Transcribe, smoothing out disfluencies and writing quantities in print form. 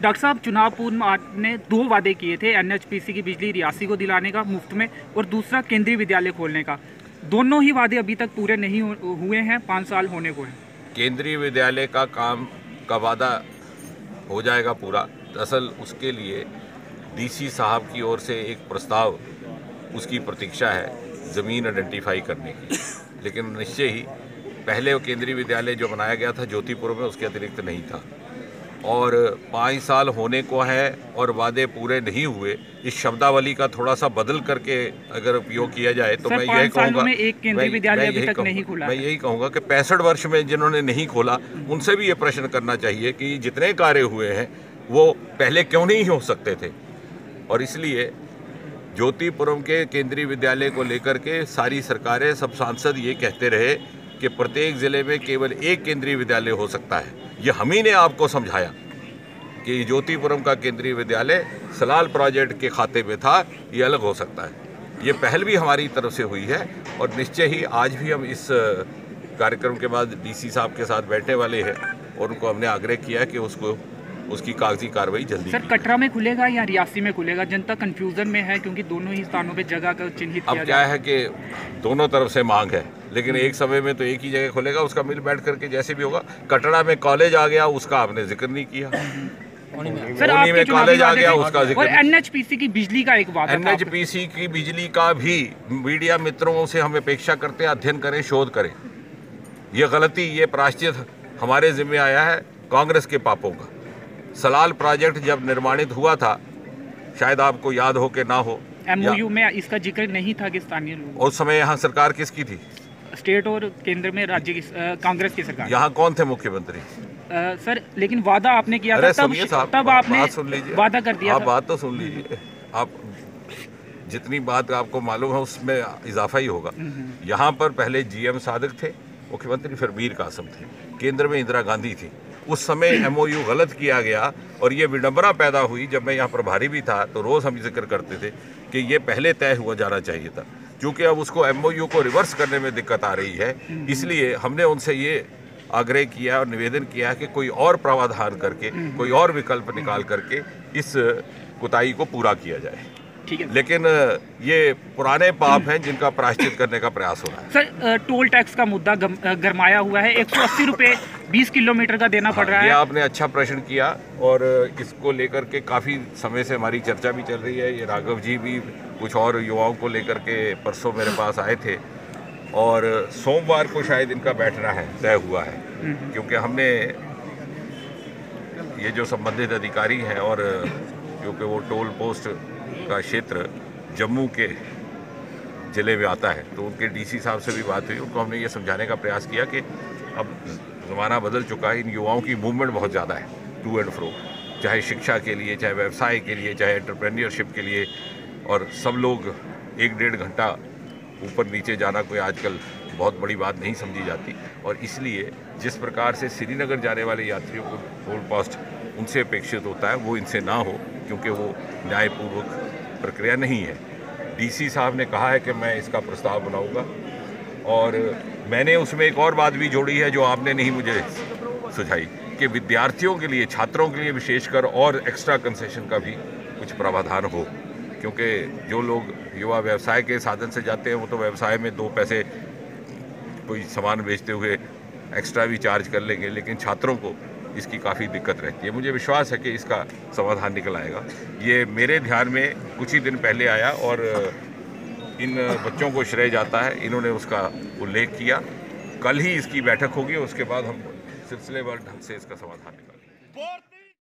Doctor साहब, चुनाव पूर्व आपने 2 वादे किए थे, एनएचपीसी की बिजली रियासी को दिलाने का मुफ्त में और दूसरा केंद्रीय विद्यालय खोलने का। दोनों ही वादे अभी तक पूरे नहीं हुए हैं, 5 साल होने को है। केंद्रीय विद्यालय का काम का वादा हो जाएगा पूरा। दरअसल उसके लिए डीसी साहब की ओर से एक प्रस्ताव उसकी प्रतीक्षा है ज़मीन आइडेंटिफाई करने की, लेकिन निश्चय ही पहले वो केंद्रीय विद्यालय जो बनाया गया था ज्योतिपुर में, उसके अतिरिक्त नहीं था। और 5 साल होने को है और वादे पूरे नहीं हुए, इस शब्दावली का थोड़ा सा बदल करके अगर उपयोग किया जाए तो मैं यही कहूँगा, मैं यही कहूँगा कि 65 वर्ष में जिन्होंने नहीं खोला उनसे भी ये प्रश्न करना चाहिए कि जितने कार्य हुए हैं वो पहले क्यों नहीं हो सकते थे। और इसलिए ज्योतिपुरम के केंद्रीय विद्यालय को लेकर के सारी सरकारें, सब सांसद ये कहते रहे कि प्रत्येक ज़िले में केवल एक केंद्रीय विद्यालय हो सकता है। ये हम ही ने आपको समझाया कि ज्योतिपुरम का केंद्रीय विद्यालय सलाल प्रोजेक्ट के खाते में था, ये अलग हो सकता है। ये पहल भी हमारी तरफ से हुई है और निश्चय ही आज भी हम इस कार्यक्रम के बाद डीसी साहब के साथ बैठने वाले हैं और उनको हमने आग्रह किया कि उसकी कागजी कार्रवाई जल्दी। सर, कटरा में खुलेगा या रियासी में खुलेगा? जनता कंफ्यूजन में है क्योंकि दोनों ही स्थानों पे जगह का चिन्हित किया। अब क्या है कि दोनों तरफ से मांग है, लेकिन एक समय में तो एक ही जगह खुलेगा, उसका मिल बैठ करके जैसे भी होगा। कटरा में कॉलेज आ गया, उसका आपने जिक्र नहीं किया। सर, में कॉलेज आ गया, उसका जिक्र। और एनएचपीसी की बिजली का एक वादा, एनएचपीसी की बिजली का भी मीडिया मित्रों से हम अपेक्षा करते हैं अध्ययन करें, शोध करें। ये गलती, ये प्रायश्चित हमारे जिम्मे आया है कांग्रेस के पापों का। सलाल प्रोजेक्ट जब निर्माणित हुआ था, शायद आपको याद हो कि ना हो, एमओयू में इसका जिक्र नहीं था कि स्थानीय लोग। उस समय यहाँ सरकार किसकी थी? स्टेट और केंद्र में राज्य की कांग्रेस की सरकार। यहाँ कौन थे मुख्यमंत्री? सर, लेकिन वादा आपने किया था, तब आपने सुन लीजिए, वादा कर दिया आप था। बात तो सुन लीजिए। आप जितनी बात आपको मालूम है उसमें इजाफा ही होगा। यहाँ पर पहले जीएम सादिक थे मुख्यमंत्री, फिर मीर कासिम थे, केंद्र में इंदिरा गांधी थी। उस समय एमओयू गलत किया गया और ये विडंबना पैदा हुई। जब मैं यहाँ प्रभारी भी था तो रोज़ हम जिक्र करते थे कि ये पहले तय हुआ जाना चाहिए था, क्योंकि अब उसको एमओयू को रिवर्स करने में दिक्कत आ रही है। इसलिए हमने उनसे ये आग्रह किया और निवेदन किया कि कोई और प्रावधान करके, कोई और विकल्प निकाल करके इस कुताही को पूरा किया जाए। ठीक है। लेकिन ये पुराने पाप हैं जिनका प्रायश्चित करने का प्रयास हो रहा है। सर, टोल टैक्स का मुद्दा गरमाया हुआ है। 180 रुपये 20 किलोमीटर का देना पड़ रहा है। ये आपने अच्छा प्रश्न किया और इसको लेकर के काफ़ी समय से हमारी चर्चा भी चल रही है। ये राघव जी भी कुछ और युवाओं को लेकर के परसों मेरे पास आए थे और सोमवार को शायद इनका बैठना है, तय हुआ है, क्योंकि हमने ये जो संबंधित अधिकारी हैं और क्योंकि वो टोल पोस्ट का क्षेत्र जम्मू के ज़िले में आता है, तो उनके डीसी साहब से भी बात हुई। उनको हमने ये समझाने का प्रयास किया कि अब ज़माना बदल चुका है, इन युवाओं की मूवमेंट बहुत ज़्यादा है टू एंड फ्रो, चाहे शिक्षा के लिए, चाहे व्यवसाय के लिए, चाहे एंटरप्रेन्योरशिप के लिए, और सब लोग 1-1.5 घंटा ऊपर नीचे जाना कोई आजकल बहुत बड़ी बात नहीं समझी जाती। और इसलिए जिस प्रकार से श्रीनगर जाने वाले यात्रियों को टोल पोस्ट उनसे अपेक्षित होता है, वो इनसे ना हो, क्योंकि वो न्यायपूर्वक प्रक्रिया नहीं है। डीसी साहब ने कहा है कि मैं इसका प्रस्ताव बनाऊंगा और मैंने उसमें एक और बात भी जोड़ी है जो आपने नहीं मुझे सुझाई, कि विद्यार्थियों के लिए, छात्रों के लिए विशेषकर और एक्स्ट्रा कंसेशन का भी कुछ प्रावधान हो, क्योंकि जो लोग युवा व्यवसाय के साधन से जाते हैं वो तो व्यवसाय में 2 पैसे कोई सामान बेचते हुए एक्स्ट्रा भी चार्ज कर लेंगे, लेकिन छात्रों को इसकी काफ़ी दिक्कत रहती है। मुझे विश्वास है कि इसका समाधान निकल आएगा। ये मेरे ध्यान में कुछ ही दिन पहले आया और इन बच्चों को श्रेय जाता है, इन्होंने उसका उल्लेख किया। कल ही इसकी बैठक होगी, उसके बाद हम सिलसिलेवार ढंग से इसका समाधान निकालेंगे।